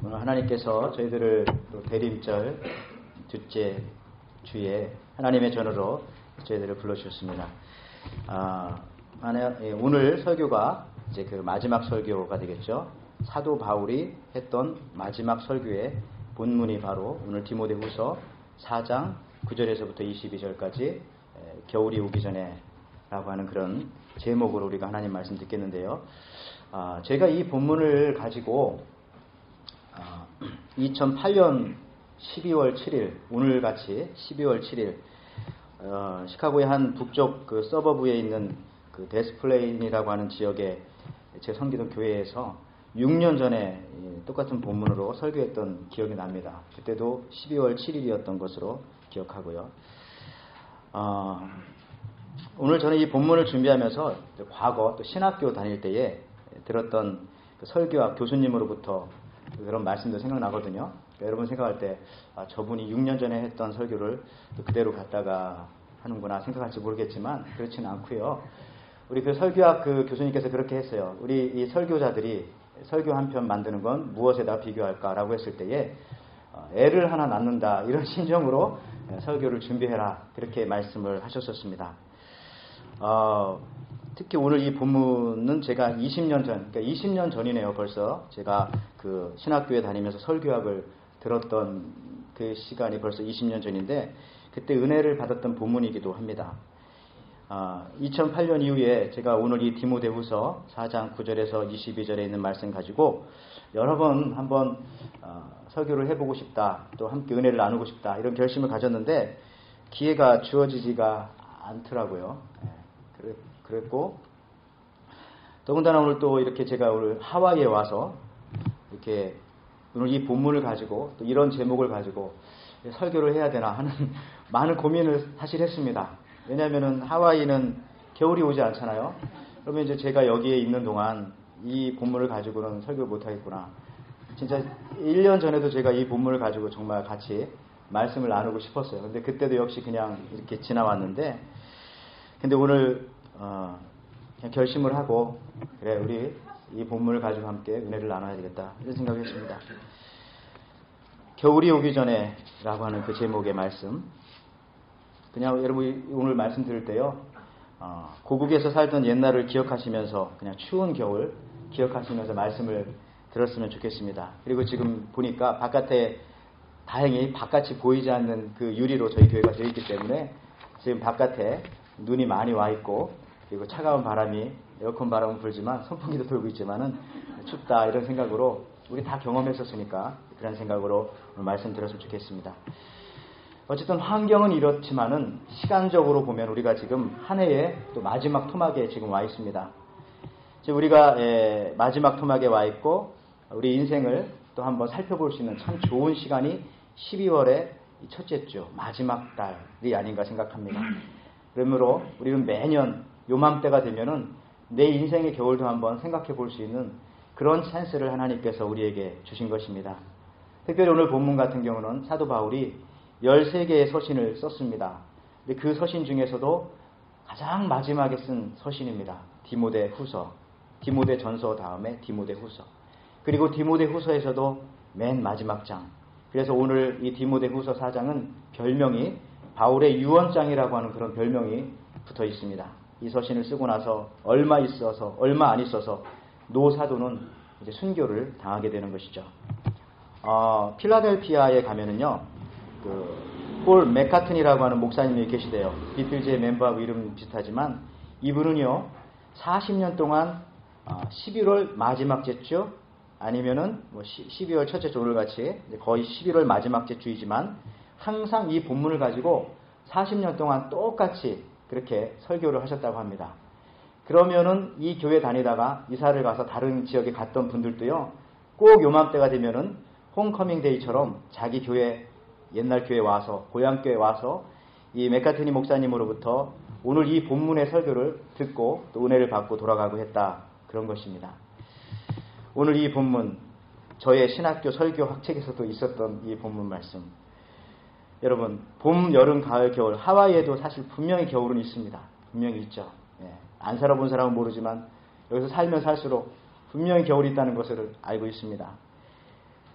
오늘 하나님께서 저희들을 또 대림절 둘째 주에 하나님의 전으로 저희들을 불러주셨습니다. 오늘 설교가 이제 그 마지막 설교가 되겠죠. 사도 바울이 했던 마지막 설교의 본문이 바로 오늘 디모데후서 4장 9절에서부터 22절까지 겨울이 오기 전에 라고 하는 그런 제목으로 우리가 하나님 말씀 듣겠는데요. 제가 이 본문을 가지고 2008년 12월 7일 오늘같이 12월 7일 시카고의 한 북쪽 그 서버브에 있는 그 데스플레인이라고 하는 지역에 제 섬기던 교회에서 6년 전에 똑같은 본문으로 설교했던 기억이 납니다. 그때도 12월 7일이었던 것으로 기억하고요. 오늘 저는 이 본문을 준비하면서 과거 또 신학교 다닐 때에 들었던 그 설교학 교수님으로부터 그런 말씀도 생각나거든요. 그러니까 여러분 생각할 때 저분이 6년 전에 했던 설교를 또 그대로 갖다가 하는구나 생각할지 모르겠지만 그렇지는 않고요. 우리 그 설교학 그 교수님께서 그렇게 했어요. 우리 이 설교자들이 설교 한 편 만드는 건 무엇에다 비교할까라고 했을 때에 애를 하나 낳는다 이런 심정으로 설교를 준비해라 그렇게 말씀을 하셨었습니다. 특히 오늘 이 본문은 제가 20년 전, 그러니까 20년 전이네요. 벌써 제가 그 신학교에 다니면서 설교학을 들었던 그 시간이 벌써 20년 전인데 그때 은혜를 받았던 본문이기도 합니다. 2008년 이후에 제가 오늘 이 디모데후서 4장 9절에서 22절에 있는 말씀 가지고 여러 번 한번 설교를 해보고 싶다, 또 함께 은혜를 나누고 싶다 이런 결심을 가졌는데 기회가 주어지지가 않더라고요. 그랬고 더군다나 오늘 또 이렇게 제가 오늘 하와이에 와서 이렇게 오늘 이 본문을 가지고 또 이런 제목을 가지고 설교를 해야 되나 하는 많은 고민을 사실 했습니다. 왜냐하면은 하와이는 겨울이 오지 않잖아요. 그러면 이제 제가 여기에 있는 동안 이 본문을 가지고는 설교를 못 하겠구나. 진짜 1년 전에도 제가 이 본문을 가지고 정말 같이 말씀을 나누고 싶었어요. 근데 그때도 역시 그냥 이렇게 지나왔는데 근데 오늘 그냥 결심을 하고 그래 우리 이 본문을 가지고 함께 은혜를 나눠야 되겠다 이런 생각을 했습니다. 겨울이 오기 전에 라고 하는 그 제목의 말씀 그냥 여러분 오늘 말씀 들을 때요 고국에서 살던 옛날을 기억하시면서 그냥 추운 겨울 기억하시면서 말씀을 들었으면 좋겠습니다. 그리고 지금 보니까 바깥에 다행히 바깥이 보이지 않는 그 유리로 저희 교회가 되어 있기 때문에 지금 바깥에 눈이 많이 와 있고 그리고 차가운 바람이 에어컨 바람은 불지만 선풍기도 돌고 있지만은 춥다 이런 생각으로 우리 다 경험했었으니까 그런 생각으로 오늘 말씀 드렸으면 좋겠습니다. 어쨌든 환경은 이렇지만은 시간적으로 보면 우리가 지금 한 해의 또 마지막 토막에 지금 와 있습니다. 지금 우리가 마지막 토막에 와 있고 우리 인생을 또 한번 살펴볼 수 있는 참 좋은 시간이 12월의 첫째 주 마지막 달이 아닌가 생각합니다. 그러므로 우리는 매년 요맘때가 되면은 내 인생의 겨울도 한번 생각해 볼 수 있는 그런 찬스를 하나님께서 우리에게 주신 것입니다. 특별히 오늘 본문 같은 경우는 사도 바울이 13개의 서신을 썼습니다. 근데 그 서신 중에서도 가장 마지막에 쓴 서신입니다. 디모데 후서, 디모데 전서 다음에 디모데 후서. 그리고 디모데 후서에서도 맨 마지막 장. 그래서 오늘 이 디모데 후서 4장은 별명이 바울의 유언장이라고 하는 그런 별명이 붙어 있습니다. 이 서신을 쓰고 나서 얼마 안 있어서 노 사도는 이제 순교를 당하게 되는 것이죠. 필라델피아에 가면은요, 폴 맥카튼이라고 하는 목사님이 계시대요. 비틀즈의 멤버하고 이름 비슷하지만 이분은요, 40년 동안 11월 마지막 째주 아니면은 12월 첫째 주 오늘같이 거의 11월 마지막 째주이지만 항상 이 본문을 가지고 40년 동안 똑같이 그렇게 설교를 하셨다고 합니다. 그러면은 이 교회 다니다가 이사를 가서 다른 지역에 갔던 분들도요, 꼭 요맘때가 되면은 홈커밍 데이처럼 자기 교회, 옛날 교회 와서, 고향 교회 와서 이 맥카트니 목사님으로부터 오늘 이 본문의 설교를 듣고 또 은혜를 받고 돌아가고 했다. 그런 것입니다. 오늘 이 본문, 저의 신학교 설교 학책에서도 있었던 이 본문 말씀. 여러분, 봄, 여름, 가을, 겨울, 하와이에도 사실 분명히 겨울은 있습니다. 분명히 있죠. 안 살아본 사람은 모르지만 여기서 살면 살수록 분명히 겨울이 있다는 것을 알고 있습니다.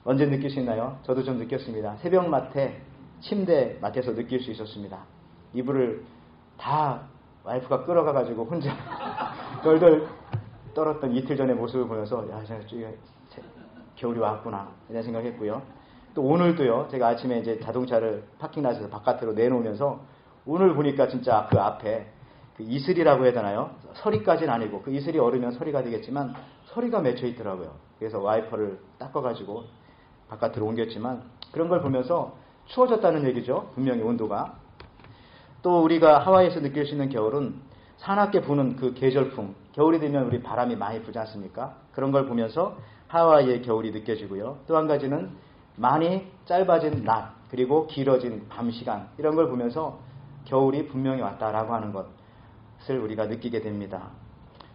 언제 느낄 수 있나요? 저도 좀 느꼈습니다. 새벽마태 침대맡에서 느낄 수 있었습니다. 이불을 다 와이프가 끌어가가지고 혼자 덜덜 떨었던 이틀 전의 모습을 보면서 야, 겨울이 왔구나 이런 생각했고요. 또 오늘도요. 제가 아침에 이제 자동차를 파킹plat에서 바깥으로 내놓으면서 오늘 보니까 진짜 그 앞에 그 이슬이라고 해야 되나요? 서리까지는 아니고 그 이슬이 얼으면 서리가 되겠지만 서리가 맺혀 있더라고요. 그래서 와이퍼를 닦아가지고 바깥으로 옮겼지만 그런 걸 보면서 추워졌다는 얘기죠. 분명히 온도가. 또 우리가 하와이에서 느낄 수 있는 겨울은 사납게 부는 그 계절풍. 겨울이 되면 우리 바람이 많이 불지 않습니까? 그런 걸 보면서 하와이의 겨울이 느껴지고요. 또 한 가지는 많이 짧아진 낮 그리고 길어진 밤 시간 이런 걸 보면서 겨울이 분명히 왔다라고 하는 것을 우리가 느끼게 됩니다.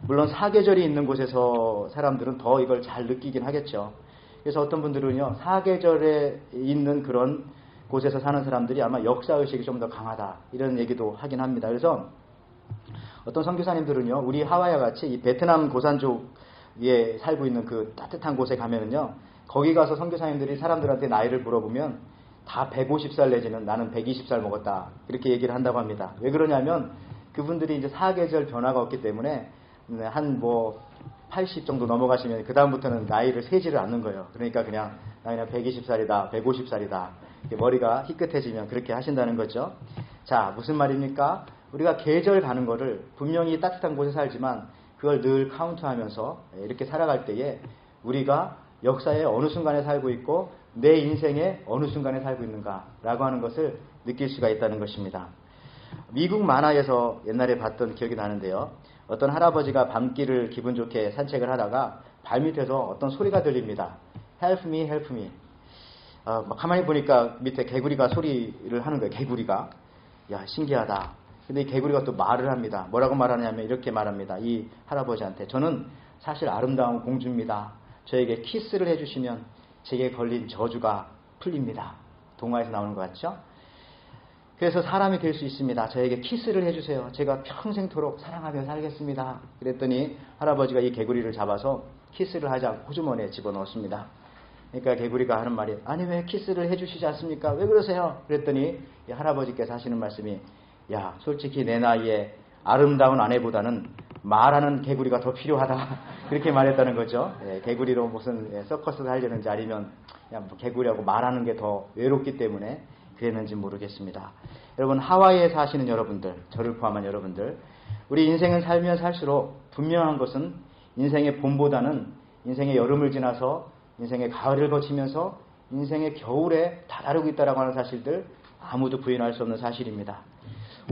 물론 사계절이 있는 곳에서 사람들은 더 이걸 잘 느끼긴 하겠죠. 그래서 어떤 분들은요. 사계절에 있는 그런 곳에서 사는 사람들이 아마 역사의식이 좀 더 강하다 이런 얘기도 하긴 합니다. 그래서 어떤 선교사님들은요. 우리 하와이와 같이 이 베트남 고산족에 살고 있는 그 따뜻한 곳에 가면은요. 거기 가서 선교사님들이 사람들한테 나이를 물어보면 다 150살 내지는 나는 120살 먹었다 이렇게 얘기를 한다고 합니다. 왜 그러냐면 그분들이 이제 사계절 변화가 없기 때문에 한 80 정도 넘어가시면 그 다음부터는 나이를 세지를 않는 거예요. 그러니까 그냥 나이는 120살이다 150살이다 머리가 희끗해지면 그렇게 하신다는 거죠. 자, 무슨 말입니까? 우리가 계절 가는 거를 분명히 따뜻한 곳에 살지만 그걸 늘 카운트하면서 이렇게 살아갈 때에 우리가 역사의 어느 순간에 살고 있고 내 인생의 어느 순간에 살고 있는가라고 하는 것을 느낄 수가 있다는 것입니다. 미국 만화에서 옛날에 봤던 기억이 나는데요. 어떤 할아버지가 밤길을 기분 좋게 산책을 하다가 발밑에서 어떤 소리가 들립니다. Help me, help me. 가만히 보니까 밑에 개구리가 소리를 하는 거예요. 개구리가. 야, 신기하다. 근데 이 개구리가 또 말을 합니다. 뭐라고 말하냐면 이렇게 말합니다. 이 할아버지한테. 저는 사실 아름다운 공주입니다. 저에게 키스를 해주시면 제게 걸린 저주가 풀립니다. 동화에서 나오는 것 같죠? 그래서 사람이 될 수 있습니다. 저에게 키스를 해주세요. 제가 평생토록 사랑하며 살겠습니다. 그랬더니 할아버지가 이 개구리를 잡아서 키스를 하자 호주머니에 집어넣었습니다. 그러니까 개구리가 하는 말이 아니 왜 키스를 해주시지 않습니까? 왜 그러세요? 그랬더니 이 할아버지께서 하시는 말씀이 야 솔직히 내 나이에 아름다운 아내보다는 말하는 개구리가 더 필요하다. 그렇게 말했다는 거죠. 개구리로 무슨 서커스를 하려는지 아니면 그냥 개구리하고 말하는 게 더 외롭기 때문에 그랬는지 모르겠습니다. 여러분 하와이에 사시는 여러분들, 저를 포함한 여러분들, 우리 인생은 살면 살수록 분명한 것은 인생의 봄보다는 인생의 여름을 지나서 인생의 가을을 거치면서 인생의 겨울에 다다르고 있다라고 하는 사실들 아무도 부인할 수 없는 사실입니다.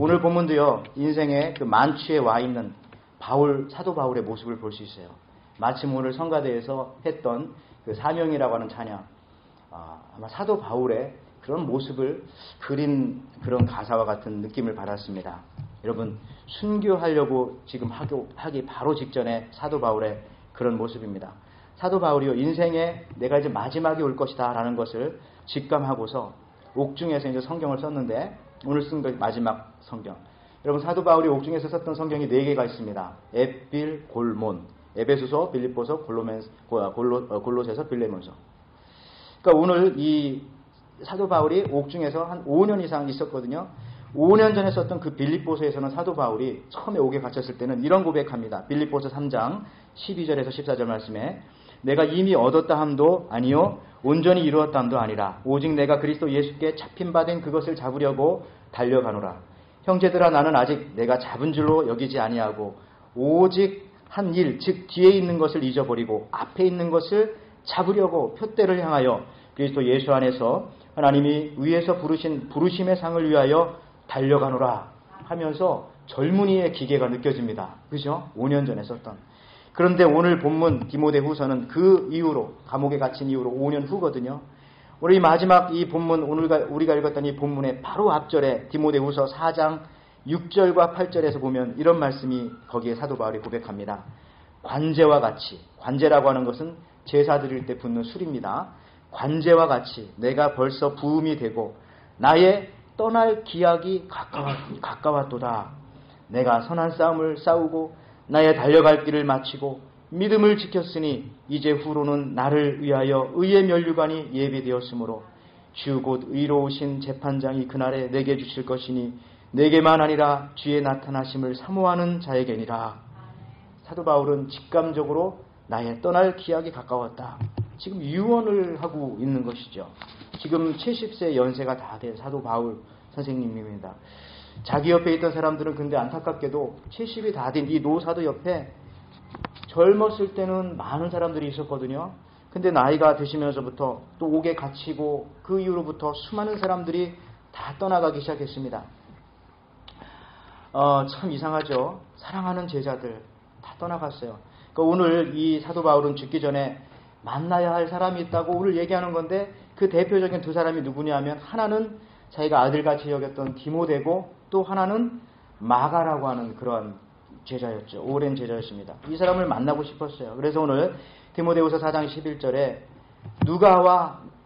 오늘 본문도요. 인생의 그 만취에 와 있는 사도 바울의 모습을 볼 수 있어요. 마침 오늘 성가대에서 했던 그 사명이라고 하는 찬양, 아마 사도 바울의 그런 모습을 그린 그런 가사와 같은 느낌을 받았습니다. 여러분 순교하려고 지금 하기 바로 직전에 사도 바울의 그런 모습입니다. 사도 바울이요 인생에 내가 이제 마지막이 올 것이다 라는 것을 직감하고서 옥중에서 이제 성경을 썼는데 오늘 쓴 거 마지막 성경. 여러분 사도 바울이 옥중에서 썼던 성경이 4개가 있습니다. 에필, 골몬, 에베소서, 빌립보서, 골로새서, 빌레몬서. 그러니까 오늘 이 사도 바울이 옥중에서 한 5년 이상 있었거든요. 5년 전에 썼던 그 빌립보서에서는 사도 바울이 처음에 옥에 갇혔을 때는 이런 고백합니다. 빌립보서 3장 12절에서 14절 말씀에 내가 이미 얻었다 함도 아니요 온전히 이루었다 함도 아니라 오직 내가 그리스도 예수께 잡힌 바 된 그것을 잡으려고 달려가노라. 형제들아 나는 아직 내가 잡은 줄로 여기지 아니하고 오직 한 일 즉 뒤에 있는 것을 잊어버리고 앞에 있는 것을 잡으려고 표대를 향하여 그리스도 예수 안에서 하나님이 위에서 부르신 부르심의 상을 위하여 달려가노라 하면서 젊은이의 기계가 느껴집니다. 그죠? 5년 전에 썼던. 그런데 오늘 본문 디모데후서는 그 이후로 감옥에 갇힌 이후로 5년 후거든요. 우리 마지막 이 본문 오늘 우리가 읽었던 이 본문의 바로 앞절에 디모데후서 4장 6절과 8절에서 보면 이런 말씀이 거기에 사도 바울이 고백합니다. 관제와 같이, 관제라고 하는 것은 제사 드릴 때 붓는 술입니다. 관제와 같이 내가 벌써 부음이 되고 나의 떠날 기약이 가까웠도다. 내가 선한 싸움을 싸우고 나의 달려갈 길을 마치고 믿음을 지켰으니 이제 후로는 나를 위하여 의의 면류관이 예비되었으므로 주 곧 의로우신 재판장이 그날에 내게 주실 것이니 내게만 아니라 주의 나타나심을 사모하는 자에게니라. 사도 바울은 직감적으로 나의 떠날 기약이 가까웠다. 지금 유언을 하고 있는 것이죠. 지금 70세 연세가 다 된 사도 바울 선생님입니다. 자기 옆에 있던 사람들은 근데 안타깝게도 70이 다 된 이 노사도 옆에 젊었을 때는 많은 사람들이 있었거든요. 근데 나이가 드시면서부터 또 옥에 갇히고 그 이후로부터 수많은 사람들이 다 떠나가기 시작했습니다. 참 이상하죠. 사랑하는 제자들 다 떠나갔어요. 그러니까 오늘 이 사도 바울은 죽기 전에 만나야 할 사람이 있다고 오늘 얘기하는 건데 그 대표적인 두 사람이 누구냐 하면 하나는 자기가 아들같이 여겼던 디모데고 또 하나는 마가라고 하는 그런 제자였죠. 오랜 제자였습니다. 이 사람을 만나고 싶었어요. 그래서 오늘 디모데후서 4장 11절에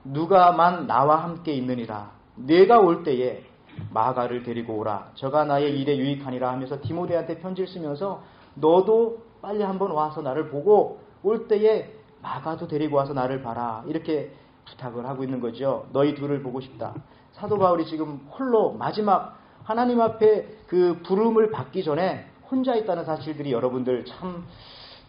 누가만 나와 함께 있느니라. 내가 올 때에 마가를 데리고 오라. 저가 나의 일에 유익하니라 하면서 디모데한테 편지를 쓰면서 너도 빨리 한번 와서 나를 보고 올 때에 마가도 데리고 와서 나를 봐라. 이렇게 부탁을 하고 있는 거죠. 너희 둘을 보고 싶다. 사도 바울이 지금 홀로 마지막 하나님 앞에 그 부름을 받기 전에 혼자 있다는 사실들이 여러분들 참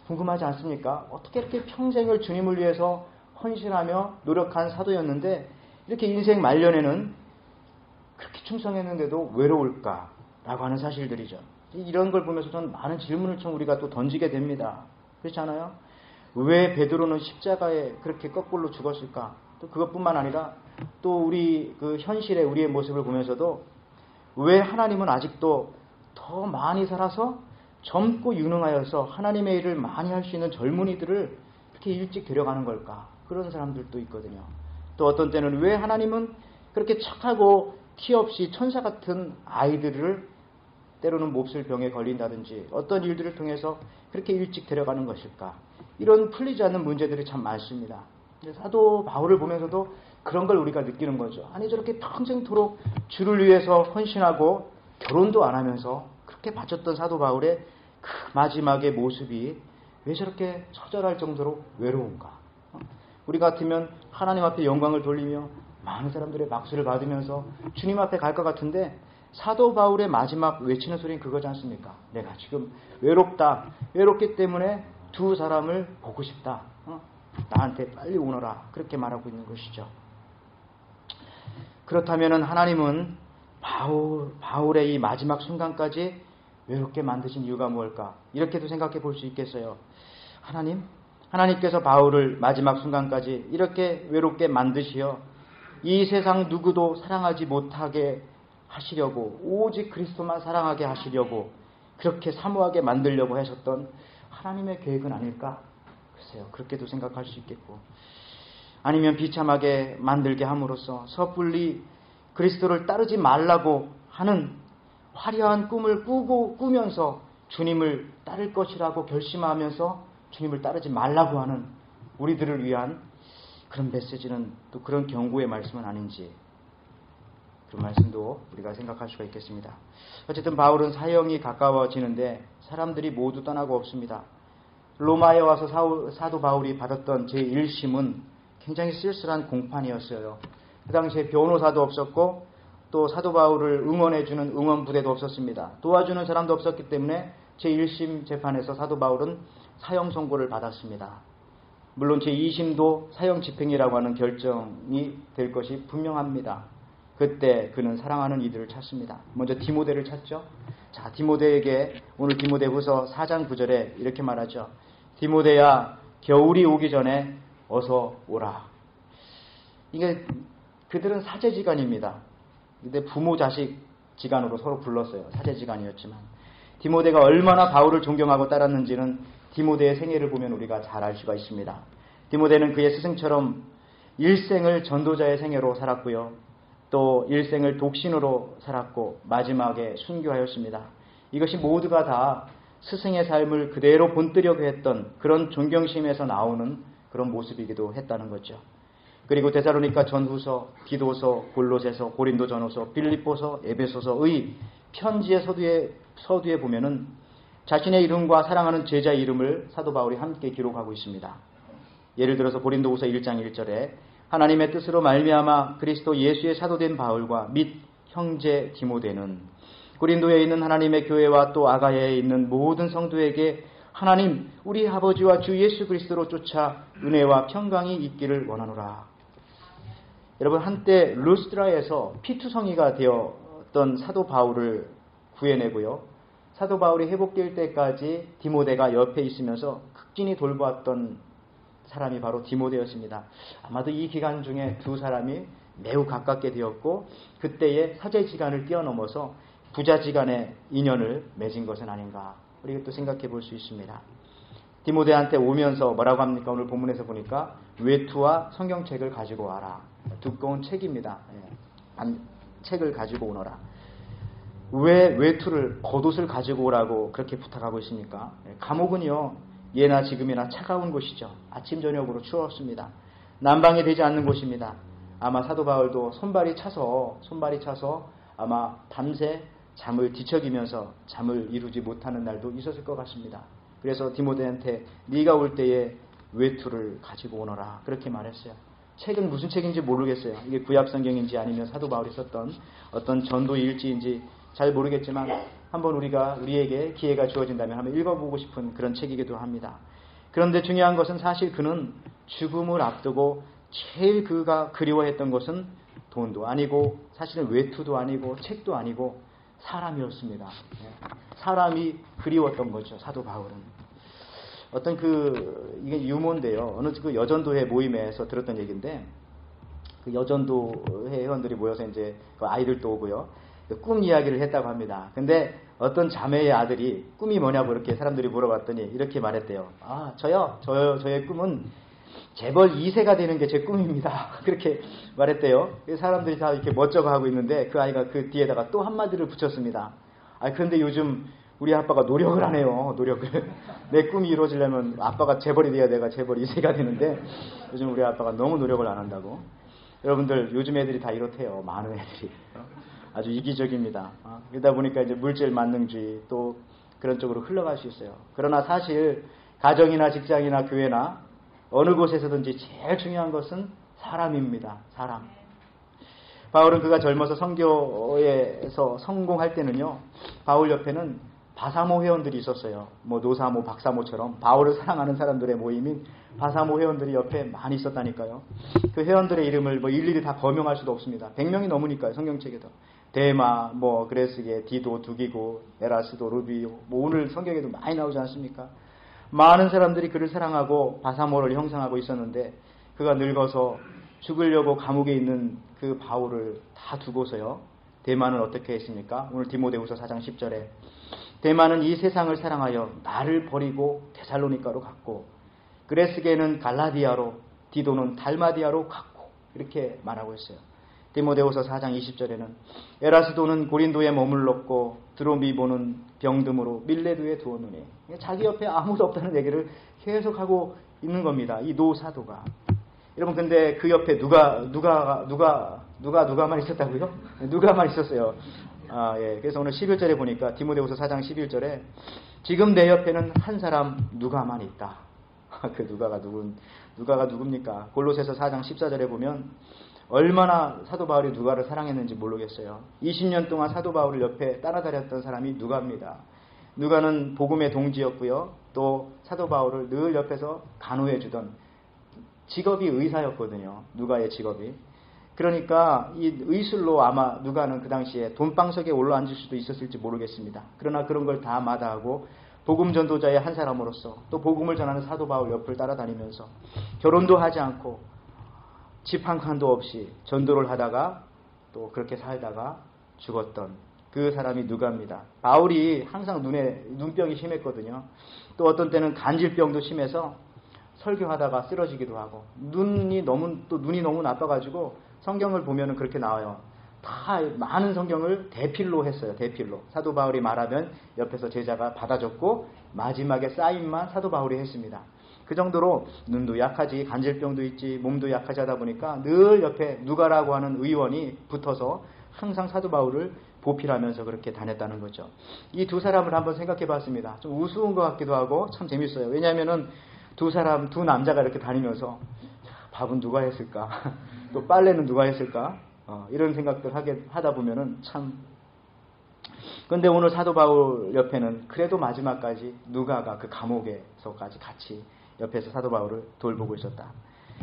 궁금하지 않습니까? 어떻게 이렇게 평생을 주님을 위해서 헌신하며 노력한 사도였는데 이렇게 인생 말년에는 그렇게 충성했는데도 외로울까라고 하는 사실들이죠. 이런 걸 보면서 저는 많은 질문을 좀 우리가 또 던지게 됩니다. 그렇지 않아요? 왜 베드로는 십자가에 그렇게 거꾸로 죽었을까? 또 그것뿐만 아니라 또 우리 그 현실의 우리의 모습을 보면서도 왜 하나님은 아직도 더 많이 살아서 젊고 유능하여서 하나님의 일을 많이 할 수 있는 젊은이들을 이렇게 일찍 데려가는 걸까? 그런 사람들도 있거든요. 또 어떤 때는 왜 하나님은 그렇게 착하고 티 없이 천사 같은 아이들을 때로는 몹쓸 병에 걸린다든지 어떤 일들을 통해서 그렇게 일찍 데려가는 것일까? 이런 풀리지 않는 문제들이 참 많습니다. 사도 바울을 보면서도 그런 걸 우리가 느끼는 거죠. 아니 저렇게 평생토록 주를 위해서 헌신하고 결혼도 안 하면서 그렇게 바쳤던 사도 바울의 그 마지막의 모습이 왜 저렇게 처절할 정도로 외로운가? 우리 같으면 하나님 앞에 영광을 돌리며 많은 사람들의 박수를 받으면서 주님 앞에 갈 것 같은데 사도 바울의 마지막 외치는 소리는 그거지 않습니까? 내가 지금 외롭다. 외롭기 때문에 두 사람을 보고 싶다. 나한테 빨리 오너라. 그렇게 말하고 있는 것이죠. 그렇다면 하나님은 바울의 이 마지막 순간까지 외롭게 만드신 이유가 뭘까? 이렇게도 생각해 볼 수 있겠어요. 하나님께서 바울을 마지막 순간까지 이렇게 외롭게 만드시어 이 세상 누구도 사랑하지 못하게 하시려고 오직 그리스도만 사랑하게 하시려고 그렇게 사모하게 만들려고 하셨던 하나님의 계획은 아닐까? 글쎄요. 그렇게도 생각할 수 있겠고 아니면 비참하게 만들게 함으로써 섣불리 그리스도를 따르지 말라고 하는 화려한 꿈을 꾸면서 주님을 따를 것이라고 결심하면서 주님을 따르지 말라고 하는 우리들을 위한 그런 메시지는 또 그런 경고의 말씀은 아닌지 그런 말씀도 우리가 생각할 수가 있겠습니다. 어쨌든 바울은 사형이 가까워지는데 사람들이 모두 떠나고 없습니다. 로마에 와서 사도 바울이 받았던 제1심은 굉장히 쓸쓸한 공판이었어요. 그 당시에 변호사도 없었고 또 사도 바울을 응원해주는 응원부대도 없었습니다. 도와주는 사람도 없었기 때문에 제1심 재판에서 사도 바울은 사형 선고를 받았습니다. 물론 제2심도 사형 집행이라고 하는 결정이 될 것이 분명합니다. 그때 그는 사랑하는 이들을 찾습니다. 먼저 디모데를 찾죠. 자, 디모데에게 오늘 디모데후서 4장 9절에 이렇게 말하죠. 디모데야, 겨울이 오기 전에 어서 오라. 이게 그들은 사제지간입니다. 근데 부모 자식 지간으로 서로 불렀어요. 사제지간이었지만 디모데가 얼마나 바울을 존경하고 따랐는지는 디모데의 생애를 보면 우리가 잘 알 수가 있습니다. 디모데는 그의 스승처럼 일생을 전도자의 생애로 살았고요. 또 일생을 독신으로 살았고 마지막에 순교하였습니다. 이것이 모두가 다 스승의 삶을 그대로 본뜨려고 했던 그런 존경심에서 나오는 그런 모습이기도 했다는 거죠. 그리고 데살로니가 전후서, 디도서, 골로새서, 고린도 전후서, 빌립보서, 에베소서의 편지의 서두에 보면은 자신의 이름과 사랑하는 제자 이름을 사도 바울이 함께 기록하고 있습니다. 예를 들어서 고린도후서 1장 1절에 하나님의 뜻으로 말미암아 그리스도 예수의 사도된 바울과 및 형제 디모데는 고린도에 있는 하나님의 교회와 또 아가야에 있는 모든 성도에게 하나님 우리 아버지와 주 예수 그리스도로 쫓아 은혜와 평강이 있기를 원하노라. 여러분, 한때 루스드라에서 피투성이가 되었던 사도 바울을 구해내고요, 사도 바울이 회복될 때까지 디모데가 옆에 있으면서 극진히 돌보았던 사람이 바로 디모데였습니다. 아마도 이 기간 중에 두 사람이 매우 가깝게 되었고 그때의 사제지간을 뛰어넘어서 부자지간의 인연을 맺은 것은 아닌가, 우리가 또 생각해 볼 수 있습니다. 디모데한테 오면서 뭐라고 합니까? 오늘 본문에서 보니까 외투와 성경책을 가지고 와라. 두꺼운 책입니다. 책을 가지고 오너라. 왜 외투를, 겉옷을 가지고 오라고 그렇게 부탁하고 있습니까? 감옥은요, 예나 지금이나 차가운 곳이죠. 아침 저녁으로 추웠습니다. 난방이 되지 않는 곳입니다. 아마 사도 바울도 손발이 차서 아마 밤새 잠을 뒤척이면서 잠을 이루지 못하는 날도 있었을 것 같습니다. 그래서 디모데한테 네가 올 때에 외투를 가지고 오너라 그렇게 말했어요. 책은 무슨 책인지 모르겠어요. 이게 구약성경인지 아니면 사도 바울이 썼던 어떤 전도 일지인지 잘 모르겠지만 한번 우리에게 기회가 주어진다면 한번 읽어보고 싶은 그런 책이기도 합니다. 그런데 중요한 것은 사실 그는 죽음을 앞두고 제일 그가 그리워했던 것은 돈도 아니고 사실은 외투도 아니고 책도 아니고 사람이었습니다. 사람이 그리웠던 거죠. 사도 바울은. 어떤 이게 유머인데요. 어느 그 여전도회 모임에서 들었던 얘기인데, 그 여전도회 회원들이 모여서 이제 그 아이들도 오고요, 꿈 이야기를 했다고 합니다. 근데 어떤 자매의 아들이 꿈이 뭐냐고 이렇게 사람들이 물어봤더니 이렇게 말했대요. 저의 꿈은 재벌 2세가 되는 게 제 꿈입니다. 그렇게 말했대요. 사람들이 다 이렇게 멋쩍어 하고 있는데 그 아이가 그 뒤에다가 또 한마디를 붙였습니다. 그런데 요즘 우리 아빠가 노력을 안 해요. 노력을. 내 꿈이 이루어지려면 아빠가 재벌이 돼야 내가 재벌 2세가 되는데 요즘 우리 아빠가 너무 노력을 안 한다고. 여러분들, 요즘 애들이 다 이렇대요. 많은 애들이. 아주 이기적입니다. 그러다 보니까 이제 물질 만능주의 또 그런 쪽으로 흘러갈 수 있어요. 그러나 사실 가정이나 직장이나 교회나 어느 곳에서든지 제일 중요한 것은 사람입니다. 사람. 바울은 그가 젊어서 선교에서 성공할 때는요, 바울 옆에는 바사모 회원들이 있었어요. 뭐 노사모, 박사모처럼 바울을 사랑하는 사람들의 모임인 바사모 회원들이 옆에 많이 있었다니까요. 그 회원들의 이름을 뭐 일일이 다 거명할 수도 없습니다. 100명이 넘으니까요, 성경책에도. 데마, 그레스게, 디도, 두기고, 에라스도, 루비오, 오늘 성경에도 많이 나오지 않습니까? 많은 사람들이 그를 사랑하고 바사모를 형상하고 있었는데 그가 늙어서 죽으려고 감옥에 있는 그 바울을 다 두고서요, 데마는 어떻게 했습니까? 오늘 디모데후서 4장 10절에 데마는 이 세상을 사랑하여 나를 버리고 데살로니가로 갔고 그레스게는 갈라디아로, 디도는 달마디아로 갔고, 이렇게 말하고 있어요. 디모데후서 4장 20절에는 에라스도는 고린도에 머물렀고 드로미보는 병듦으로 밀레도에 두었느니, 자기 옆에 아무도 없다는 얘기를 계속하고 있는 겁니다. 이 노사도가. 여러분, 근데 그 옆에 누가만 있었다고요? 누가만 있었어요. 그래서 오늘 11절에 보니까 디모데후서 4장 11절에 지금 내 옆에는 한 사람 누가만 있다. 그 누가가 누굽니까? 골로새서 4장 14절에 보면 얼마나 사도 바울이 누가를 사랑했는지 모르겠어요. 20년 동안 사도 바울을 옆에 따라다녔던 사람이 누가입니다. 누가는 복음의 동지였고요, 또 사도 바울을 늘 옆에서 간호해 주던, 직업이 의사였거든요. 누가의 직업이. 그러니까 이 의술로 아마 누가는 그 당시에 돈방석에 올라앉을 수도 있었을지 모르겠습니다. 그러나 그런 걸 다 마다하고 복음 전도자의 한 사람으로서 또 복음을 전하는 사도 바울 옆을 따라다니면서 결혼도 하지 않고 집 한 칸도 없이 전도를 하다가 또 그렇게 살다가 죽었던 그 사람이 누가입니다. 바울이 항상 눈병이 심했거든요. 또 어떤 때는 간질병도 심해서 설교하다가 쓰러지기도 하고, 눈이 너무 나빠가지고 성경을 보면은 그렇게 나와요. 다 많은 성경을 대필로 했어요. 대필로. 사도 바울이 말하면 옆에서 제자가 받아줬고 마지막에 사인만 사도 바울이 했습니다. 그 정도로 눈도 약하지, 간질병도 있지, 몸도 약하지 하다 보니까 늘 옆에 누가라고 하는 의원이 붙어서 항상 사도 바울을 보필하면서 그렇게 다녔다는 거죠. 이 두 사람을 한번 생각해 봤습니다. 좀 우스운 것 같기도 하고 참 재밌어요. 왜냐하면은 두 남자가 이렇게 다니면서 밥은 누가 했을까? 또 빨래는 누가 했을까? 이런 생각들 하다 보면은 참. 근데 오늘 사도 바울 옆에는 그래도 마지막까지 누가가 그 감옥에서까지 같이 옆에서 사도 바울을 돌보고 있었다.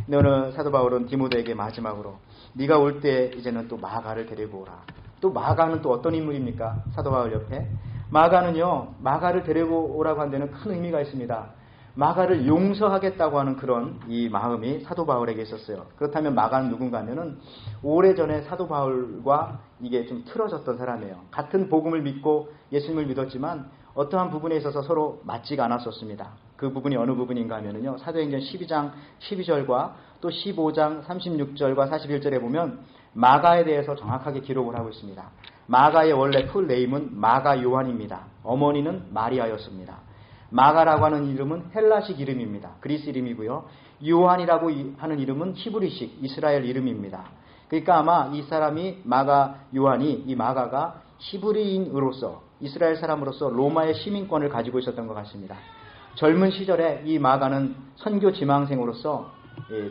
근데 오늘 사도 바울은 디모데에게 마지막으로 네가 올 때 이제는 또 마가를 데리고 오라. 또 마가는 또 어떤 인물입니까? 사도 바울 옆에. 마가를 데리고 오라고 한 데는 큰 의미가 있습니다. 마가를 용서하겠다고 하는 그런 이 마음이 사도 바울에게 있었어요. 그렇다면 마가는 누군가 하면은 오래전에 사도 바울과 이게 좀 틀어졌던 사람이에요. 같은 복음을 믿고 예수님을 믿었지만 어떠한 부분에 있어서 서로 맞지가 않았었습니다. 그 부분이 어느 부분인가 하면은요. 사도행전 12장 12절과 또 15장 36절과 41절에 보면 마가에 대해서 정확하게 기록을 하고 있습니다. 마가의 원래 풀 네임은 마가 요한입니다. 어머니는 마리아였습니다. 마가라고 하는 이름은 헬라식 이름입니다. 그리스 이름이고요. 요한이라고 하는 이름은 히브리식 이스라엘 이름입니다. 그러니까 아마 이 사람이 이 마가가 히브리인으로서 이스라엘 사람으로서 로마의 시민권을 가지고 있었던 것 같습니다. 젊은 시절에 이 마가는 선교 지망생으로서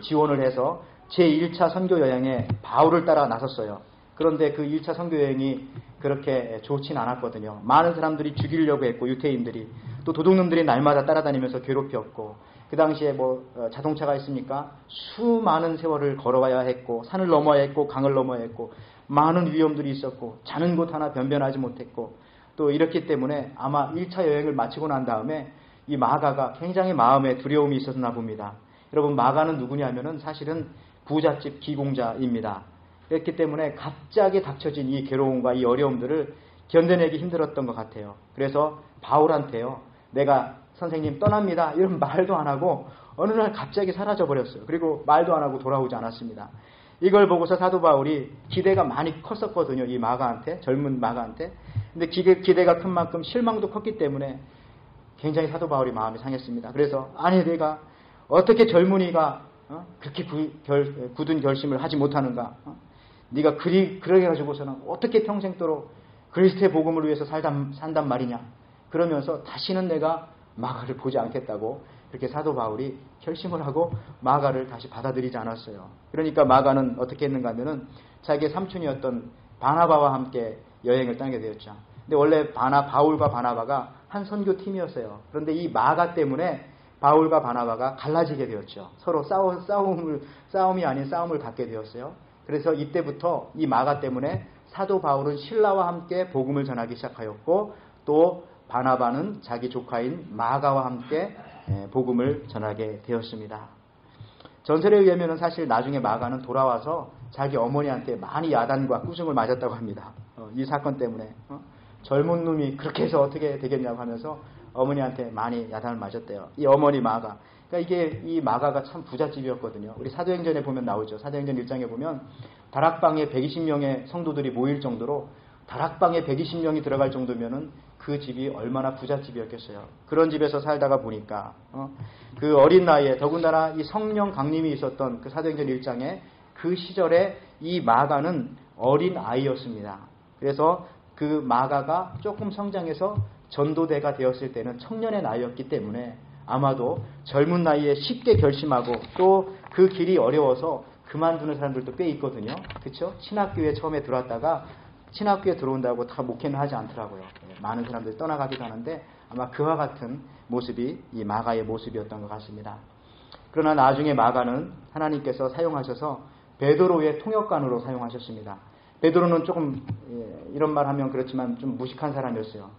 지원을 해서 제1차 선교 여행에 바울을 따라 나섰어요. 그런데 그 1차 선교 여행이 그렇게 좋진 않았거든요. 많은 사람들이 죽이려고 했고 유태인들이 또 도둑놈들이 날마다 따라다니면서 괴롭혔고 그 당시에 자동차가 있습니까? 수많은 세월을 걸어가야 했고 산을 넘어야 했고 강을 넘어야 했고 많은 위험들이 있었고 자는 곳 하나 변변하지 못했고 또 이렇기 때문에 아마 1차 여행을 마치고 난 다음에 이 마가가 굉장히 마음에 두려움이 있었나 봅니다. 여러분 마가는 누구냐 하면은 사실은 부잣집 기공자입니다. 그렇기 때문에 갑자기 닥쳐진 이 괴로움과 이 어려움들을 견뎌내기 힘들었던 것 같아요. 그래서 바울한테요. 내가 선생님 떠납니다. 이런 말도 안 하고 어느 날 갑자기 사라져버렸어요. 그리고 말도 안 하고 돌아오지 않았습니다. 이걸 보고서 사도 바울이 기대가 많이 컸었거든요. 이 마가한테, 젊은 마가한테. 근데 기대가 큰 만큼 실망도 컸기 때문에 굉장히 사도 바울이 마음이 상했습니다. 그래서 아니 내가 어떻게 젊은이가 그렇게 굳은 결심을 하지 못하는가? 네가 그러게 가지고서는 어떻게 평생도록 그리스도의 복음을 위해서 산단 말이냐? 그러면서 다시는 내가 마가를 보지 않겠다고 그렇게 사도 바울이 결심을 하고 마가를 다시 받아들이지 않았어요. 그러니까 마가는 어떻게 했는가 하면은 자기의 삼촌이었던 바나바와 함께 여행을 떠나게 되었죠. 근데 원래 바울과 바나바가 한 선교팀이었어요. 그런데 이 마가 때문에 바울과 바나바가 갈라지게 되었죠. 서로 싸움이 아닌 싸움을 갖게 되었어요. 그래서 이때부터 이 마가 때문에 사도 바울은 실라와 함께 복음을 전하기 시작하였고 또 바나바는 자기 조카인 마가와 함께 복음을 전하게 되었습니다. 전설에 의하면 사실 나중에 마가는 돌아와서 자기 어머니한테 많이 야단과 꾸중을 맞았다고 합니다. 이 사건 때문에 젊은 놈이 그렇게 해서 어떻게 되겠냐고 하면서 어머니한테 많이 야단을 맞았대요. 이 어머니 마가. 그러니까 이 마가가 참 부잣집이었거든요. 우리 사도행전에 보면 나오죠. 사도행전 1장에 보면 다락방에 120명의 성도들이 모일 정도로 다락방에 120명이 들어갈 정도면은 그 집이 얼마나 부잣집이었겠어요. 그런 집에서 살다가 보니까 그 어린 나이에 더군다나 이 성령 강림이 있었던 그 사도행전 1장에 그 시절에 이 마가는 어린 아이였습니다. 그래서 그 마가가 조금 성장해서 전도대가 되었을 때는 청년의 나이였기 때문에 아마도 젊은 나이에 쉽게 결심하고 또 그 길이 어려워서 그만두는 사람들도 꽤 있거든요. 그렇죠? 신학교에 처음에 들어왔다가 신학교에 들어온다고 다 목회는 하지 않더라고요. 많은 사람들이 떠나가기도 하는데 아마 그와 같은 모습이 이 마가의 모습이었던 것 같습니다. 그러나 나중에 마가는 하나님께서 사용하셔서 베드로의 통역관으로 사용하셨습니다. 베드로는 조금 이런 말 하면 그렇지만 좀 무식한 사람이었어요.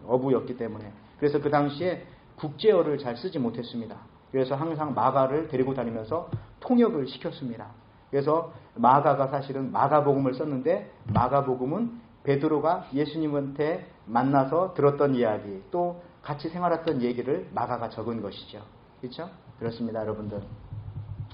어부였기 때문에. 그래서 그 당시에 국제어를 잘 쓰지 못했습니다. 그래서 항상 마가를 데리고 다니면서 통역을 시켰습니다. 그래서 마가가 사실은 마가복음을 썼는데 마가복음은 베드로가 예수님한테 만나서 들었던 이야기 또 같이 생활했던 얘기를 마가가 적은 것이죠. 그렇죠? 그렇습니다, 여러분들.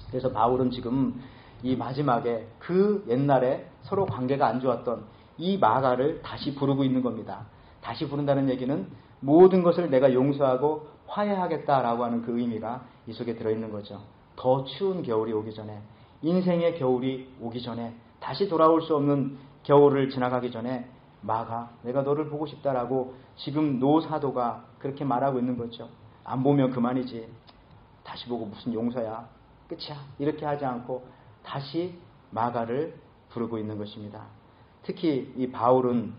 그래서 바울은 지금 이 마지막에 그 옛날에 서로 관계가 안 좋았던 이 마가를 다시 부르고 있는 겁니다. 다시 부른다는 얘기는 모든 것을 내가 용서하고 화해하겠다라고 하는 그 의미가 이 속에 들어있는 거죠. 더 추운 겨울이 오기 전에 인생의 겨울이 오기 전에 다시 돌아올 수 없는 겨울을 지나가기 전에 마가 내가 너를 보고 싶다라고 지금 노 사도가 그렇게 말하고 있는 거죠. 안 보면 그만이지. 다시 보고 무슨 용서야. 끝이야. 이렇게 하지 않고 다시 마가를 부르고 있는 것입니다. 특히 이 바울은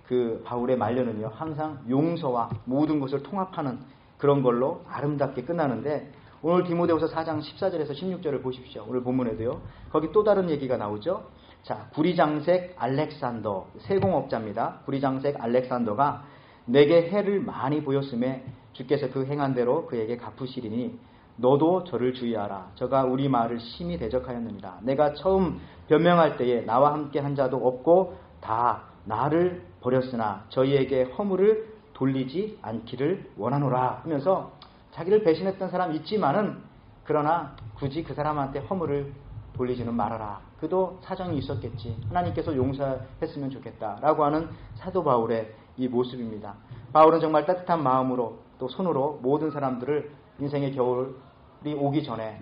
그 바울의 말년은요 항상 용서와 모든 것을 통합하는 그런 걸로 아름답게 끝나는데 오늘 디모데후서 4장 14절에서 16절을 보십시오. 오늘 본문에도요. 거기 또 다른 얘기가 나오죠. 자, 구리장색 알렉산더 세공업자입니다. 구리장색 알렉산더가 내게 해를 많이 보였음에 주께서 그 행한 대로 그에게 갚으시리니 너도 저를 주의하라. 저가 우리 말을 심히 대적하였느니라. 내가 처음 변명할 때에 나와 함께 한 자도 없고 다 나를 버렸으나 저희에게 허물을 돌리지 않기를 원하노라 하면서 자기를 배신했던 사람 있지만은 그러나 굳이 그 사람한테 허물을 돌리지는 말아라. 그도 사정이 있었겠지. 하나님께서 용서했으면 좋겠다라고 하는 사도 바울의 이 모습입니다. 바울은 정말 따뜻한 마음으로 또 손으로 모든 사람들을 인생의 겨울이 오기 전에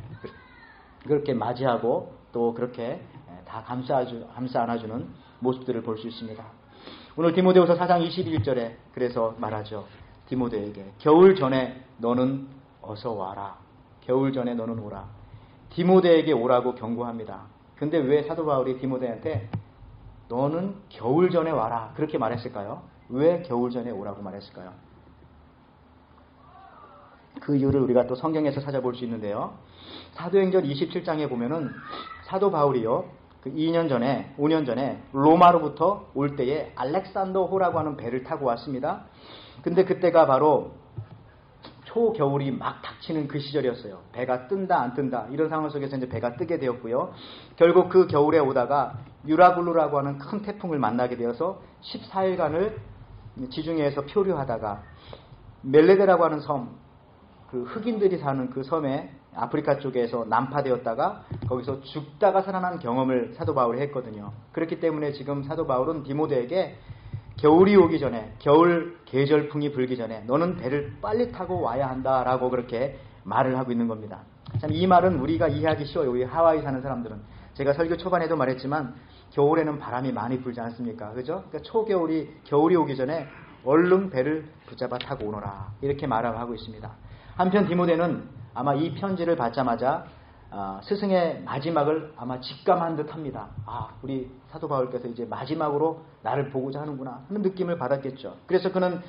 그렇게 맞이하고 또 그렇게 다 감싸 안아주는 모습들을 볼 수 있습니다. 오늘 디모데후서 4장 21절에 그래서 말하죠. 디모데에게 겨울 전에 너는 어서 와라. 겨울 전에 너는 오라. 디모데에게 오라고 경고합니다. 근데 왜 사도 바울이 디모데한테 너는 겨울 전에 와라 그렇게 말했을까요? 왜 겨울 전에 오라고 말했을까요? 그 이유를 우리가 또 성경에서 찾아볼 수 있는데요. 사도행전 27장에 보면은 사도 바울이요. 그 5년 전에 로마로부터 올 때에 알렉산더호라고 하는 배를 타고 왔습니다. 근데 그때가 바로 초겨울이 막 닥치는 그 시절이었어요. 배가 뜬다 안 뜬다 이런 상황 속에서 이제 배가 뜨게 되었고요. 결국 그 겨울에 오다가 유라굴루라고 하는 큰 태풍을 만나게 되어서 14일간을 지중해에서 표류하다가 멜레데라고 하는 섬, 그 흑인들이 사는 그 섬에 아프리카 쪽에서 난파되었다가 거기서 죽다가 살아난 경험을 사도 바울이 했거든요. 그렇기 때문에 지금 사도 바울은 디모데에게 겨울이 오기 전에, 겨울 계절풍이 불기 전에 너는 배를 빨리 타고 와야 한다라고 그렇게 말을 하고 있는 겁니다. 참 이 말은 우리가 이해하기 쉬워요. 우리 하와이 사는 사람들은. 제가 설교 초반에도 말했지만 겨울에는 바람이 많이 불지 않습니까? 그죠? 그러니까 겨울이 오기 전에 얼른 배를 붙잡아 타고 오너라. 이렇게 말을 하고 있습니다. 한편 디모데는 아마 이 편지를 받자마자 스승의 마지막을 아마 직감한 듯 합니다. 우리 사도 바울께서 이제 마지막으로 나를 보고자 하는구나 하는 느낌을 받았겠죠. 그래서 그는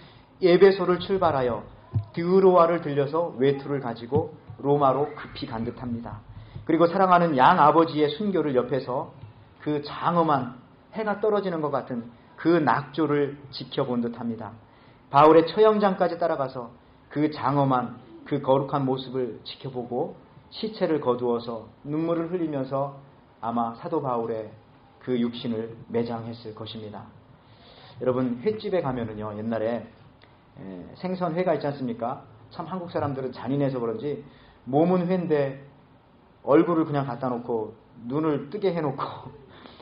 에베소를 출발하여 드로아를 들려서 외투를 가지고 로마로 급히 간 듯 합니다. 그리고 사랑하는 양 아버지의 순교를 옆에서 그 장엄한 해가 떨어지는 것 같은 그 낙조를 지켜본 듯 합니다. 바울의 처형장까지 따라가서 그 장엄한 그 거룩한 모습을 지켜보고 시체를 거두어서 눈물을 흘리면서 아마 사도 바울의 그 육신을 매장했을 것입니다. 여러분 횟집에 가면은요 옛날에 생선회가 있지 않습니까? 참 한국 사람들은 잔인해서 그런지 몸은 회인데 얼굴을 그냥 갖다 놓고 눈을 뜨게 해놓고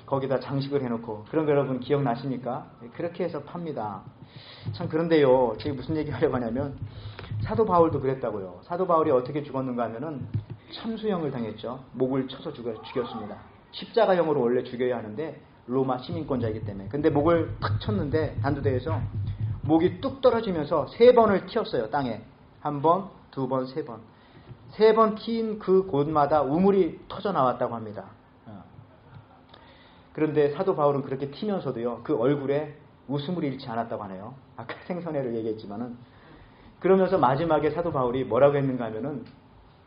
거기다 장식을 해놓고 그런 거 여러분 기억나십니까? 그렇게 해서 팝니다. 참 그런데요 제가 무슨 얘기 하려고 하냐면 사도 바울도 그랬다고요. 사도 바울이 어떻게 죽었는가 하면은 참수형을 당했죠. 목을 쳐서 죽였습니다. 십자가형으로 원래 죽여야 하는데 로마 시민권자이기 때문에. 근데 목을 탁 쳤는데 단두대에서 목이 뚝 떨어지면서 3번을 튀었어요. 땅에. 1번, 2번, 3번. 3번 튀인 그 곳마다 우물이 터져 나왔다고 합니다. 그런데 사도 바울은 그렇게 튀면서도요. 그 얼굴에 웃음을 잃지 않았다고 하네요. 아까 생선회를 얘기했지만은 그러면서 마지막에 사도 바울이 뭐라고 했는가 하면은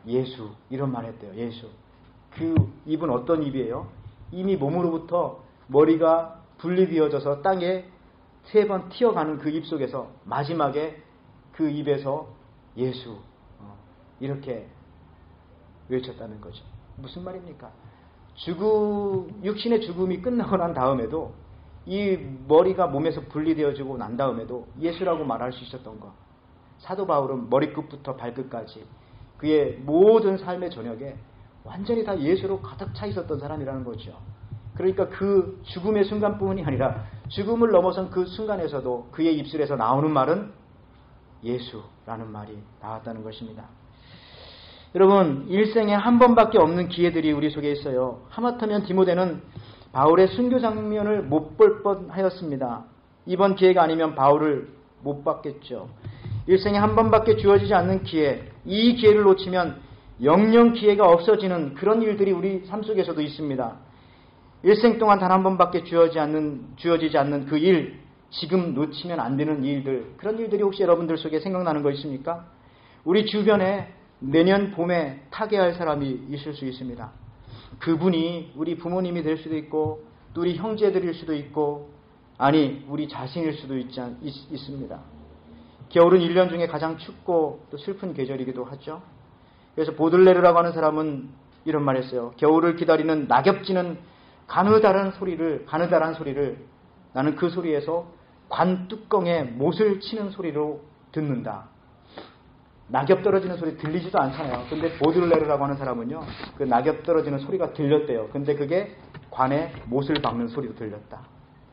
예수 이런 말 했대요. 예수. 그 입은 어떤 입이에요? 이미 몸으로부터 머리가 분리되어져서 땅에 3번 튀어가는 그 입 속에서 마지막에 그 입에서 예수 이렇게 외쳤다는 거죠. 무슨 말입니까? 육신의 죽음이 끝나고 난 다음에도 이 머리가 몸에서 분리되어지고 난 다음에도 예수라고 말할 수 있었던 거. 사도 바울은 머리끝부터 발끝까지 그의 모든 삶의 저녁에 완전히 다 예수로 가득 차 있었던 사람이라는 거죠. 그러니까 그 죽음의 순간뿐만이 아니라 죽음을 넘어선 그 순간에서도 그의 입술에서 나오는 말은 예수라는 말이 나왔다는 것입니다. 여러분 일생에 한 번밖에 없는 기회들이 우리 속에 있어요. 하마터면 디모데는 바울의 순교 장면을 못 볼 뻔하였습니다. 이번 기회가 아니면 바울을 못 받겠죠. 일생에 한 번밖에 주어지지 않는 기회, 이 기회를 놓치면 영영 기회가 없어지는 그런 일들이 우리 삶 속에서도 있습니다. 일생 동안 단 한 번밖에 주어지지 않는 그 일, 지금 놓치면 안 되는 일들, 그런 일들이 혹시 여러분들 속에 생각나는 거 있습니까? 우리 주변에 내년 봄에 타계할 사람이 있을 수 있습니다. 그분이 우리 부모님이 될 수도 있고 또 우리 형제들일 수도 있고 아니 우리 자신일 수도 있습니다. 겨울은 1년 중에 가장 춥고 또 슬픈 계절이기도 하죠. 그래서 보들레르라고 하는 사람은 이런 말 했어요. 겨울을 기다리는 낙엽지는 가느다란 소리를 나는 그 소리에서 관 뚜껑에 못을 치는 소리로 듣는다. 낙엽 떨어지는 소리 들리지도 않잖아요. 근데 보들레르라고 하는 사람은요, 그 낙엽 떨어지는 소리가 들렸대요. 근데 그게 관에 못을 박는 소리로 들렸다.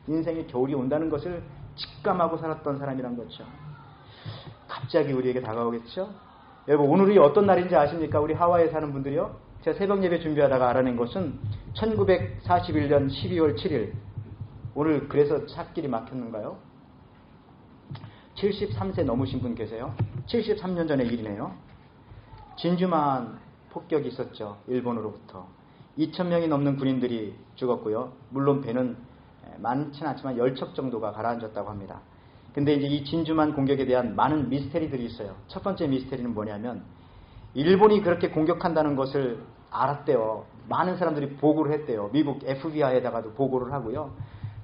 인생에 겨울이 온다는 것을 직감하고 살았던 사람이란 거죠. 갑자기 우리에게 다가오겠죠? 여러분, 오늘이 어떤 날인지 아십니까? 우리 하와이에 사는 분들이요. 제가 새벽 예배 준비하다가 알아낸 것은 1941년 12월 7일. 오늘 그래서 찻길이 막혔는가요? 73세 넘으신 분 계세요? 73년 전의 일이네요. 진주만 폭격이 있었죠. 일본으로부터. 2,000명이 넘는 군인들이 죽었고요. 물론 배는 많지는 않지만 10척 정도가 가라앉았다고 합니다. 근데 이제 이 진주만 공격에 대한 많은 미스테리들이 있어요. 첫 번째 미스테리는 뭐냐면 일본이 그렇게 공격한다는 것을 알았대요. 많은 사람들이 보고를 했대요. 미국 FBI에다가도 보고를 하고요.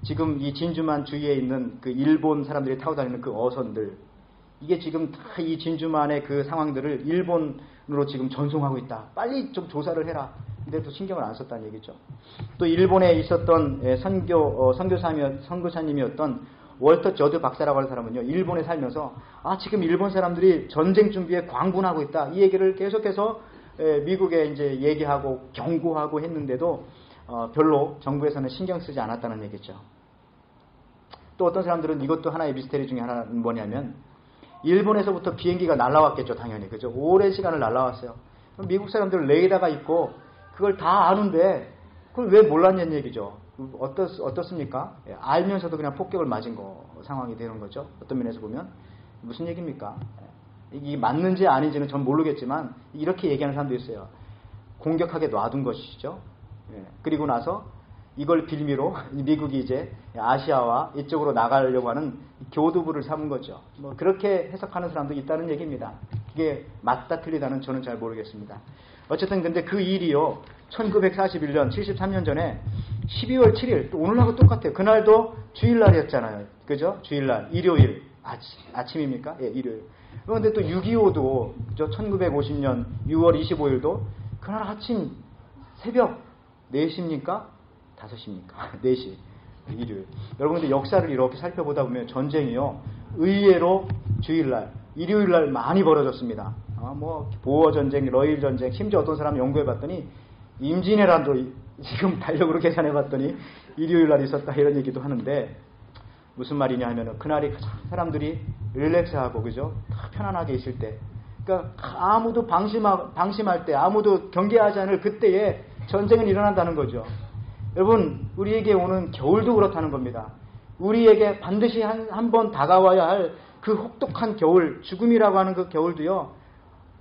지금 이 진주만 주위에 있는 그 일본 사람들이 타고 다니는 그 어선들, 이게 지금 다 이 진주만의 그 상황들을 일본으로 지금 전송하고 있다. 빨리 좀 조사를 해라. 근데 또 신경을 안 썼다는 얘기죠. 또 일본에 있었던 선교사님이었던 월터 저드 박사라고 하는 사람은요, 일본에 살면서 지금 일본 사람들이 전쟁 준비에 광분하고 있다. 이 얘기를 계속해서 미국에 이제 얘기하고 경고하고 했는데도 별로 정부에서는 신경 쓰지 않았다는 얘기죠. 또 어떤 사람들은 이것도 하나의 미스테리 중에 하나는 뭐냐면 일본에서부터 비행기가 날라왔겠죠. 당연히. 그죠? 오랜 시간을 날라왔어요. 그럼 미국 사람들은 레이더가 있고 그걸 다 아는데 그걸 왜 몰랐냐는 얘기죠. 어떻습니까? 알면서도 그냥 폭격을 맞은 상황이 되는 거죠. 어떤 면에서 보면. 무슨 얘기입니까? 이게 맞는지 아닌지는 전 모르겠지만 이렇게 얘기하는 사람도 있어요. 공격하게 놔둔 것이죠. 그리고 나서 이걸 빌미로 미국이 이제 아시아와 이쪽으로 나가려고 하는 교두부를 삼은 거죠. 뭐 그렇게 해석하는 사람도 있다는 얘기입니다. 이게 맞다 틀리다는 저는 잘 모르겠습니다. 어쨌든 근데 그 일이요. 1941년 73년 전에 12월 7일 또 오늘하고 똑같아요. 그날도 주일날이었잖아요. 그죠? 주일날 일요일 아침입니까? 예, 일요일. 그런데 또 6.25도 1950년 6월 25일도 그날 아침 새벽 4시입니까? 5시입니까? 4시. 일요일. 여러분들 역사를 이렇게 살펴보다 보면 전쟁이요. 의외로 주일날, 일요일날 많이 벌어졌습니다. 보어 전쟁, 러일 전쟁, 심지어 어떤 사람 연구해봤더니 임진왜란도 지금 달력으로 계산해봤더니 일요일날 있었다 이런 얘기도 하는데 무슨 말이냐 하면은 그날이 가장 사람들이 릴렉스하고 그죠? 다 편안하게 있을 때. 그러니까 아무도 방심할 때, 아무도 경계하지 않을 그때에 전쟁은 일어난다는 거죠. 여러분, 우리에게 오는 겨울도 그렇다는 겁니다. 우리에게 반드시 한 번 다가와야 할 그 혹독한 겨울, 죽음이라고 하는 그 겨울도요,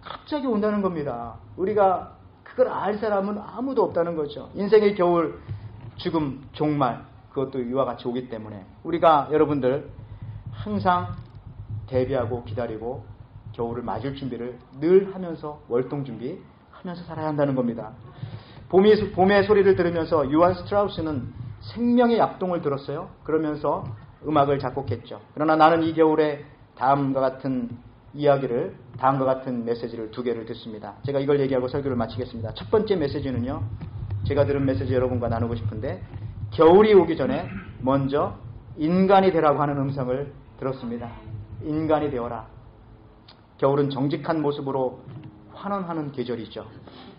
갑자기 온다는 겁니다. 우리가 그걸 알 사람은 아무도 없다는 거죠. 인생의 겨울, 죽음, 종말, 그것도 이와 같이 오기 때문에 우리가 여러분들 항상 대비하고 기다리고 겨울을 맞을 준비를 늘 하면서 월동 준비하면서 살아야 한다는 겁니다. 봄의 소리를 들으면서 요한 스트라우스는 생명의 약동을 들었어요. 그러면서 음악을 작곡했죠. 그러나 나는 이 겨울에 다음과 같은 메시지를 2개를 듣습니다. 제가 이걸 얘기하고 설교를 마치겠습니다. 첫 번째 메시지는요. 제가 들은 메시지 여러분과 나누고 싶은데 겨울이 오기 전에 먼저 인간이 되라고 하는 음성을 들었습니다. 인간이 되어라. 겨울은 정직한 모습으로 환원하는 계절이죠.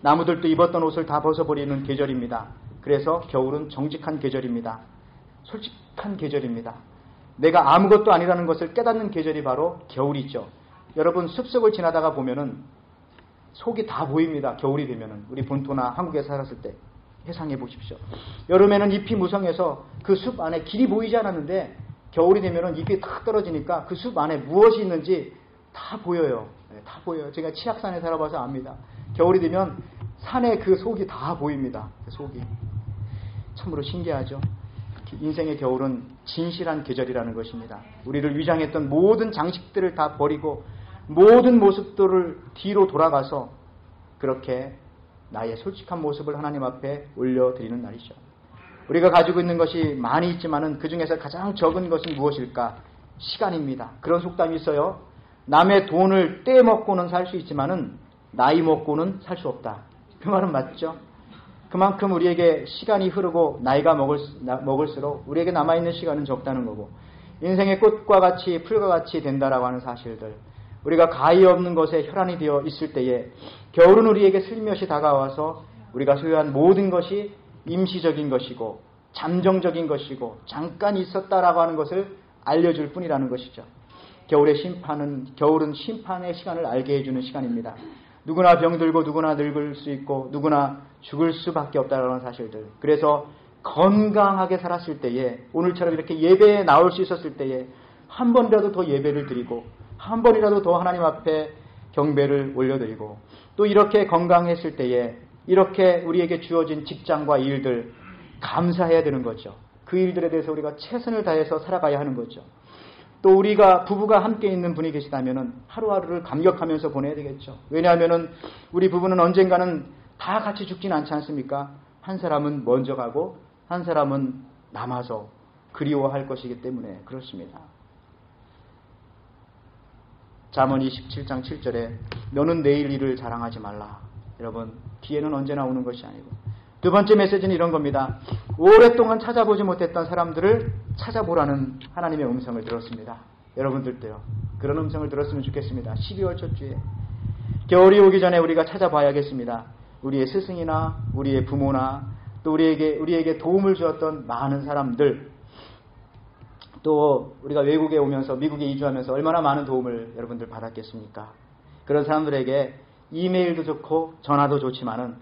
나무들도 입었던 옷을 다 벗어버리는 계절입니다. 그래서 겨울은 정직한 계절입니다. 솔직한 계절입니다. 내가 아무것도 아니라는 것을 깨닫는 계절이 바로 겨울이죠. 여러분 숲속을 지나다가 보면은 속이 다 보입니다. 겨울이 되면은 우리 본토나 한국에 살았을 때 해상해 보십시오. 여름에는 잎이 무성해서 그 숲 안에 길이 보이지 않았는데 겨울이 되면은 잎이 탁 떨어지니까 그 숲 안에 무엇이 있는지 다 보여요. 다 보여요. 제가 치악산에 살아봐서 압니다. 겨울이 되면 산에 그 속이 다 보입니다. 그 속이. 참으로 신기하죠. 인생의 겨울은 진실한 계절이라는 것입니다. 우리를 위장했던 모든 장식들을 다 버리고 모든 모습들을 뒤로 돌아가서 그렇게 나의 솔직한 모습을 하나님 앞에 올려드리는 날이죠. 우리가 가지고 있는 것이 많이 있지만은 그 중에서 가장 적은 것은 무엇일까? 시간입니다. 그런 속담이 있어요. 남의 돈을 떼먹고는 살 수 있지만은 나이 먹고는 살 수 없다. 그 말은 맞죠? 그만큼 우리에게 시간이 흐르고 나이가 먹을수록 우리에게 남아있는 시간은 적다는 거고, 인생의 꽃과 같이 풀과 같이 된다라고 하는 사실들, 우리가 가히 없는 것에 혈안이 되어 있을 때에 겨울은 우리에게 슬며시 다가와서 우리가 소유한 모든 것이 임시적인 것이고 잠정적인 것이고 잠깐 있었다라고 하는 것을 알려줄 뿐이라는 것이죠. 겨울은 심판의 시간을 알게 해주는 시간입니다. 누구나 병들고 누구나 늙을 수 있고 누구나 죽을 수밖에 없다라는 사실들. 그래서 건강하게 살았을 때에, 오늘처럼 이렇게 예배에 나올 수 있었을 때에 한 번이라도 더 예배를 드리고 한 번이라도 더 하나님 앞에 경배를 올려드리고, 또 이렇게 건강했을 때에 이렇게 우리에게 주어진 직장과 일들 감사해야 되는 거죠. 그 일들에 대해서 우리가 최선을 다해서 살아가야 하는 거죠. 또 우리가 부부가 함께 있는 분이 계시다면은 하루하루를 감격하면서 보내야 되겠죠. 왜냐하면은 우리 부부는 언젠가는 다 같이 죽진 않지 않습니까? 한 사람은 먼저 가고 한 사람은 남아서 그리워할 것이기 때문에 그렇습니다. 잠언 27장 7절에 너는 내일 일을 자랑하지 말라. 여러분, 기회는 언제나 오는 것이 아니고. 두 번째 메시지는 이런 겁니다. 오랫동안 찾아보지 못했던 사람들을 찾아보라는 하나님의 음성을 들었습니다. 여러분들도요, 그런 음성을 들었으면 좋겠습니다. 12월 첫 주에 겨울이 오기 전에 우리가 찾아봐야겠습니다. 우리의 스승이나 우리의 부모나 또 우리에게 도움을 주었던 많은 사람들, 또 우리가 외국에 오면서 미국에 이주하면서 얼마나 많은 도움을 여러분들 받았겠습니까? 그런 사람들에게 이메일도 좋고 전화도 좋지만은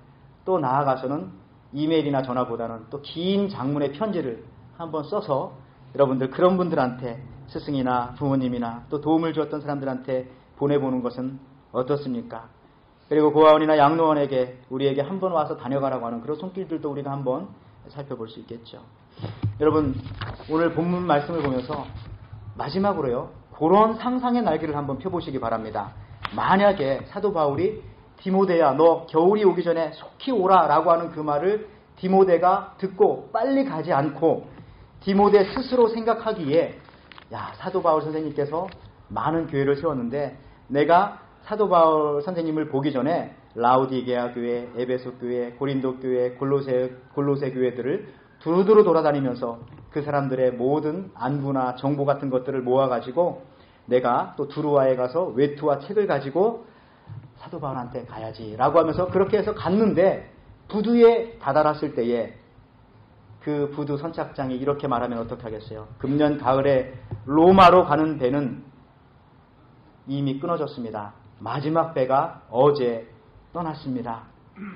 또 나아가서는 이메일이나 전화보다는 또 긴 장문의 편지를 한번 써서 여러분들 그런 분들한테, 스승이나 부모님이나 또 도움을 주었던 사람들한테 보내보는 것은 어떻습니까? 그리고 고아원이나 양로원에게 우리에게 한번 와서 다녀가라고 하는 그런 손길들도 우리가 한번 살펴볼 수 있겠죠. 여러분, 오늘 본문 말씀을 보면서 마지막으로요, 그런 상상의 날개를 한번 펴보시기 바랍니다. 만약에 사도 바울이 디모데야, 너 겨울이 오기 전에 속히 오라 라고 하는 그 말을 디모데가 듣고 빨리 가지 않고 디모데 스스로 생각하기에, 야, 사도 바울 선생님께서 많은 교회를 세웠는데 내가 사도 바울 선생님을 보기 전에 라우디게아 교회, 에베소 교회, 고린도 교회, 골로새 교회들을 두루두루 돌아다니면서 그 사람들의 모든 안부나 정보 같은 것들을 모아가지고 내가 또 두루와에 가서 외투와 책을 가지고 사도 바울한테 가야지라고 하면서 그렇게 해서 갔는데, 부두에 다다랐을 때에 그 부두 선착장이 이렇게 말하면 어떻게 하겠어요? 금년 가을에 로마로 가는 배는 이미 끊어졌습니다. 마지막 배가 어제 떠났습니다.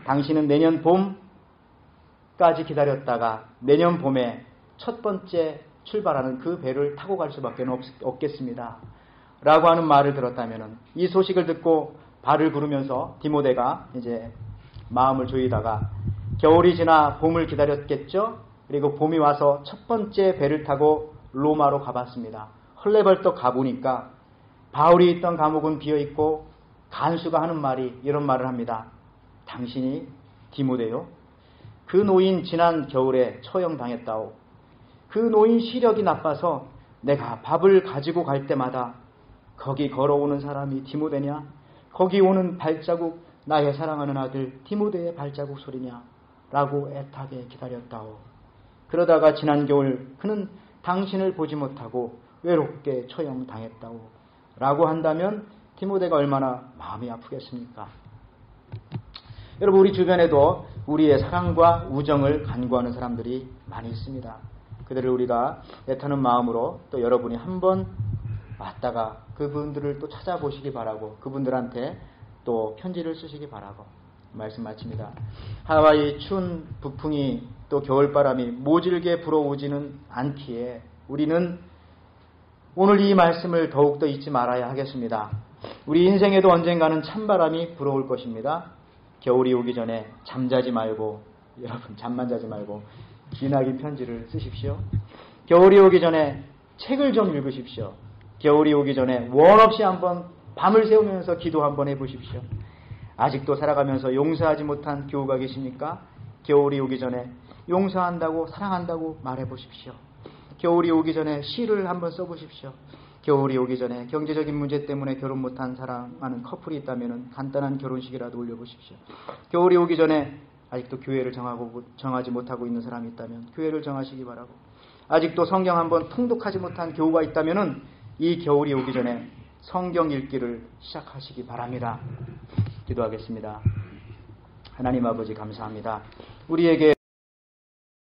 당신은 내년 봄까지 기다렸다가 내년 봄에 첫 번째 출발하는 그 배를 타고 갈 수밖에 없겠습니다. 라고 하는 말을 들었다면은, 이 소식을 듣고 발을 구르면서 디모데가 이제 마음을 조이다가 겨울이 지나 봄을 기다렸겠죠. 그리고 봄이 와서 첫 번째 배를 타고 로마로 가봤습니다. 헐레벌떡 가보니까 바울이 있던 감옥은 비어있고 간수가 하는 말이 이런 말을 합니다. 당신이 디모데요? 그 노인 지난 겨울에 처형당했다오. 그 노인 시력이 나빠서 내가 밥을 가지고 갈 때마다 거기 걸어오는 사람이 디모데냐? 거기 오는 발자국 나의 사랑하는 아들 디모데의 발자국 소리냐? 라고 애타게 기다렸다오. 그러다가 지난 겨울 그는 당신을 보지 못하고 외롭게 처형당했다오. 라고 한다면 디모데가 얼마나 마음이 아프겠습니까? 여러분, 우리 주변에도 우리의 사랑과 우정을 간구하는 사람들이 많이 있습니다. 그들을 우리가 애타는 마음으로 또 여러분이 한번 왔다가 그분들을 또 찾아보시기 바라고, 그분들한테 또 편지를 쓰시기 바라고 말씀 마칩니다. 하와이 추운 북풍이 또 겨울바람이 모질게 불어오지는 않기에 우리는 오늘 이 말씀을 더욱더 잊지 말아야 하겠습니다. 우리 인생에도 언젠가는 찬바람이 불어올 것입니다. 겨울이 오기 전에 잠자지 말고, 여러분 잠만 자지 말고 기나긴 편지를 쓰십시오. 겨울이 오기 전에 책을 좀 읽으십시오. 겨울이 오기 전에 원 없이 한번 밤을 새우면서 기도 한번 해보십시오. 아직도 살아가면서 용서하지 못한 교우가 계십니까? 겨울이 오기 전에 용서한다고 사랑한다고 말해보십시오. 겨울이 오기 전에 시를 한번 써보십시오. 겨울이 오기 전에 경제적인 문제 때문에 결혼 못한 사랑하는 커플이 있다면 간단한 결혼식이라도 올려보십시오. 겨울이 오기 전에 아직도 교회를 정하지 못하고 있는 사람이 있다면 교회를 정하시기 바라고, 아직도 성경 한번 통독하지 못한 교우가 있다면 이 겨울이 오기 전에 성경 읽기를 시작하시기 바랍니다. 기도하겠습니다. 하나님 아버지 감사합니다. 우리에게